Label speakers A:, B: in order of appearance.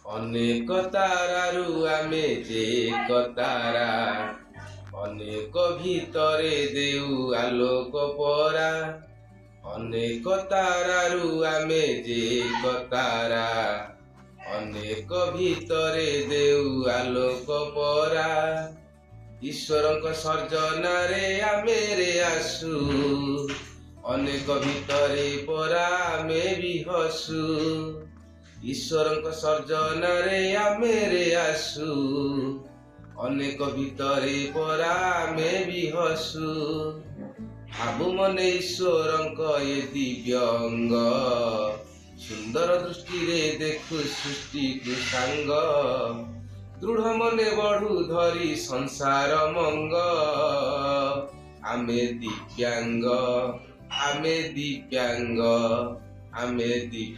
A: ଅନେକ ତାରାରୁ ଆମେ ଯେ ଏକ ତାରା, ଅନେକ ଭିତରେ ଦେଉ ଆଲୋକ ପରା। ଅନେକ ତାରାରୁ ଆମେ ଯେ ଏକ ତାରା, ଅନେକ ଭିତରେ ଦେଉ ଆଲୋକ ପରା। ଈଶ୍ୱରଙ୍କ ସର୍ଜନାରେ ଆମେ ରେ ଆସୁ, ଅନେକ ଭିତରେ ପରା ଆମେ ବି ହସୁ। ଈଶ୍ୱରଙ୍କ ସର୍ଜନାରେ ଆମେ ରେ ଆସୁ, ଅନେକ ଭିତରେ ପରା ଆମେ ବି ହସୁ। ଭାବୁ ମନେ ଈଶ୍ୱରଙ୍କ ଏ ଦିବ୍ୟ ଅଙ୍ଗ, ସୁନ୍ଦର ଦୃଷ୍ଟିରେ ଦେଖୁ ସୃଷ୍ଟିକୁ ସାଙ୍ଗ। ଦୃଢ଼ ମନେ ବଢ଼ୁ ଧରି ସଂସାର ମଙ୍ଗ, ଆମେ ଦିବ୍ୟାଙ୍ଗ, ଆମେ ଦିବ୍ୟାଙ୍ଗ, ଆମେ ଦିବ୍ୟାଙ୍ଗ।